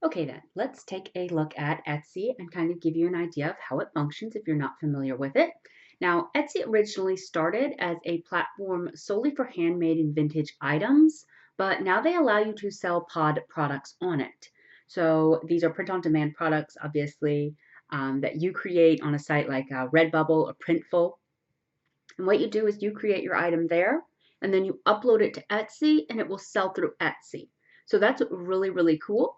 Okay then, let's take a look at Etsy and kind of give you an idea of how it functions if you're not familiar with it. Now, Etsy originally started as a platform solely for handmade and vintage items, but now they allow you to sell pod products on it. So these are print-on-demand products, obviously, that you create on a site like Redbubble or Printful. And what you do is you create your item there, and then you upload it to Etsy, and it will sell through Etsy. So that's really, really cool.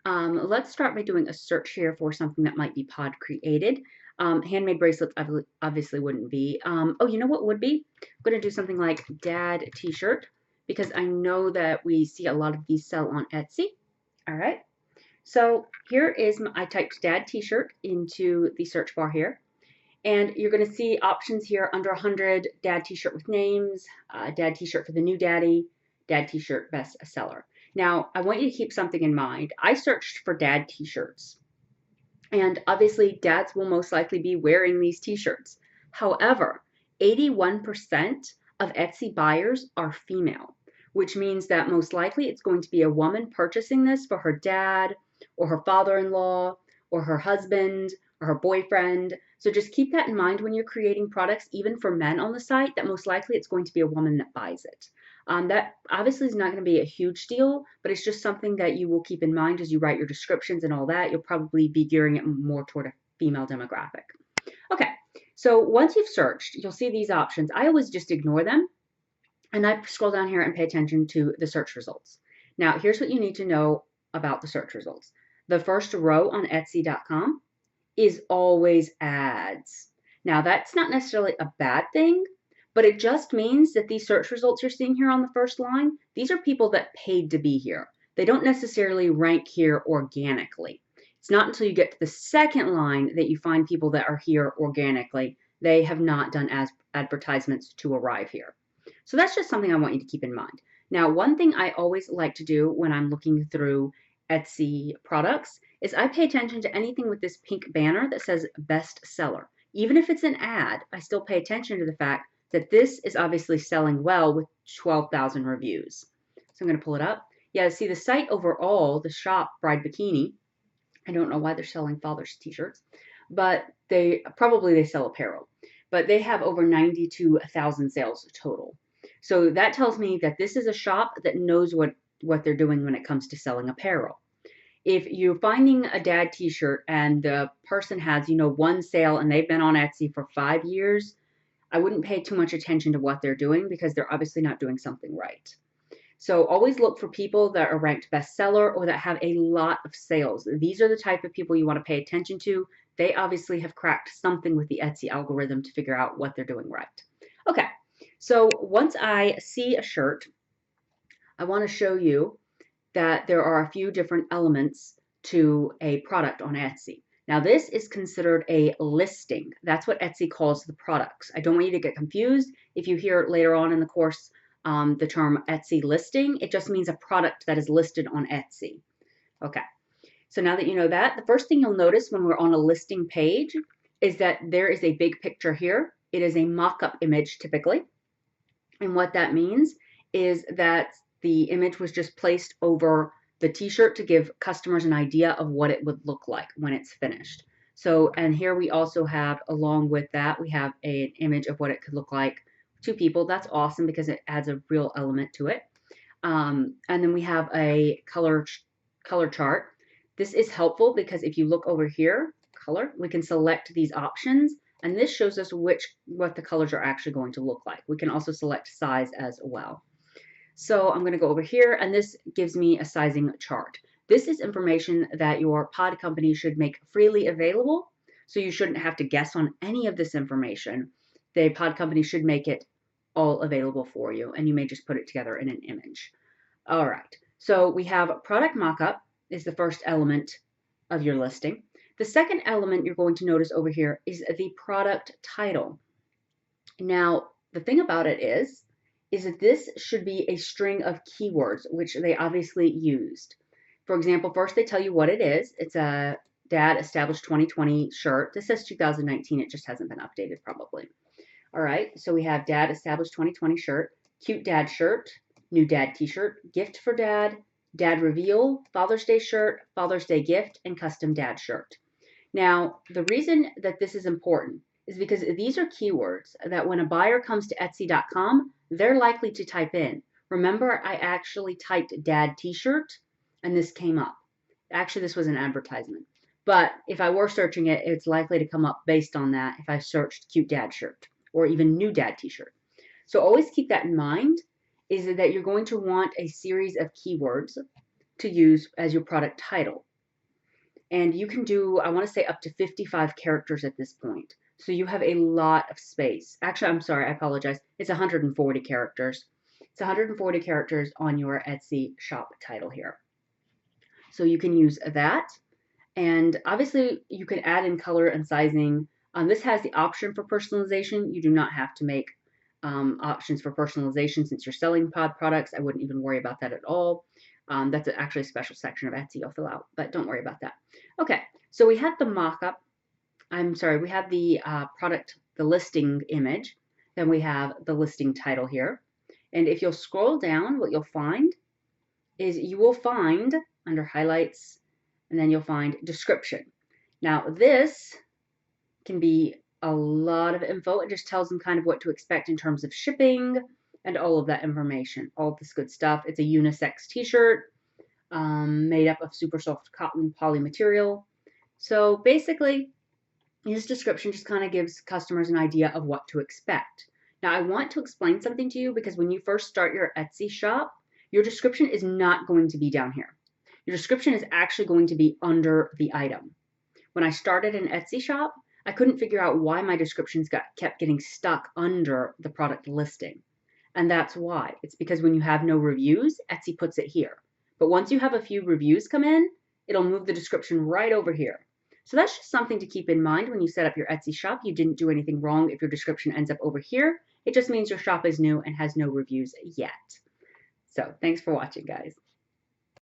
Let's start by doing a search here for something that might be pod created. Handmade bracelets obviously wouldn't be. Oh, you know what would be? I'm going to do something like dad t-shirt because I know that we see a lot of these sell on Etsy. All right. So here is, I typed dad t-shirt into the search bar here. And you're going to see options here under 100, dad t-shirt with names, dad t-shirt for the new daddy, dad t-shirt best seller. Now, I want you to keep something in mind. I searched for dad t-shirts, and obviously dads will most likely be wearing these t-shirts. However, 81% of Etsy buyers are female, which means that most likely it's going to be a woman purchasing this for her dad or her father-in-law or her husband or her boyfriend. So just keep that in mind when you're creating products, even for men on the site, that most likely it's going to be a woman that buys it. That obviously is not going to be a huge deal, but it's just something that you will keep in mind as you write your descriptions and all that. You'll probably be gearing it more toward a female demographic. Okay, so once you've searched, you'll see these options. I always just ignore them, and I scroll down here and pay attention to the search results. Now, here's what you need to know about the search results. The first row on Etsy.com is always ads. Now, that's not necessarily a bad thing, but it just means that these search results you're seeing here on the first line, these are people that paid to be here. They don't necessarily rank here organically. It's not until you get to the second line that you find people that are here organically. They have not done as advertisements to arrive here. So that's just something I want you to keep in mind. Now, one thing I always like to do when I'm looking through Etsy products is I pay attention to anything with this pink banner that says best seller. Even if it's an ad, I still pay attention to the fact that this is obviously selling well with 12,000 reviews. So I'm going to pull it up. Yeah, see the site overall, the shop Bride Bikini. I don't know why they're selling father's t-shirts, but they sell apparel. But they have over 92,000 sales total. So that tells me that this is a shop that knows what they're doing when it comes to selling apparel. If you're finding a dad t-shirt and the person has, one sale and they've been on Etsy for 5 years, I wouldn't pay too much attention to what they're doing because they're obviously not doing something right. So always look for people that are ranked bestseller or that have a lot of sales. These are the type of people you want to pay attention to. They obviously have cracked something with the Etsy algorithm to figure out what they're doing right. Okay, so once I see a shirt, I want to show you that there are a few different elements to a product on Etsy. Now, this is considered a listing. That's what Etsy calls the products. I don't want you to get confused. If you hear later on in the course the term Etsy listing, it just means a product that is listed on Etsy. Okay, so now that you know that, the first thing you'll notice when we're on a listing page is that there is a big picture here. It is a mock-up image typically. And what that means is that the image was just placed over the t-shirt to give customers an idea of what it would look like when it's finished. So, and here we also have, along with that, we have an image of what it could look like to people. That's awesome because it adds a real element to it. And then we have a color chart. This is helpful because if you look over here, color, we can select these options, and this shows us what the colors are actually going to look like. We can also select size as well. So I'm going to go over here, and this gives me a sizing chart. This is information that your pod company should make freely available, so you shouldn't have to guess on any of this information. The pod company should make it all available for you, and you may just put it together in an image. All right, so we have product mockup is the first element of your listing. The second element you're going to notice over here is the product title. Now, the thing about it is that this should be a string of keywords, which they obviously used. For example, first they tell you what it is. It's a dad established 2020 shirt. This says 2019. It just hasn't been updated probably. All right, so we have dad established 2020 shirt, cute dad shirt, new dad t-shirt, gift for dad, dad reveal, Father's Day shirt, Father's Day gift, and custom dad shirt. Now, the reason that this is important is because these are keywords that when a buyer comes to Etsy.com, they're likely to type in. Remember, I actually typed dad t-shirt and this came up. Actually, this was an advertisement. But if I were searching it, it's likely to come up based on that if I searched cute dad shirt or even new dad t-shirt. So always keep that in mind, is that you're going to want a series of keywords to use as your product title. And you can do, I want to say up to 55 characters at this point. So you have a lot of space. Actually, I'm sorry, I apologize. It's 140 characters. It's 140 characters on your Etsy shop title here. So you can use that. And obviously you can add in color and sizing. This has the option for personalization. You do not have to make options for personalization since you're selling pod products. I wouldn't even worry about that at all. That's actually a special section of Etsy you'll fill out, but don't worry about that. Okay, so we have the mock-up. We have the product, the listing image. Then we have the listing title here. And if you'll scroll down, what you'll find is you will find under highlights, and then you'll find description. Now this can be a lot of info. It just tells them kind of what to expect in terms of shipping and all of that information, all this good stuff. It's a unisex t-shirt made up of super soft cotton poly material. So basically, this description just kind of gives customers an idea of what to expect. Now, I want to explain something to you because when you first start your Etsy shop, your description is not going to be down here. Your description is actually going to be under the item. When I started an Etsy shop, I couldn't figure out why my descriptions kept getting stuck under the product listing. And that's why. It's because when you have no reviews, Etsy puts it here. But once you have a few reviews come in, it'll move the description right over here. So that's just something to keep in mind when you set up your Etsy shop. You didn't do anything wrong if your description ends up over here. It just means your shop is new and has no reviews yet. So thanks for watching, guys.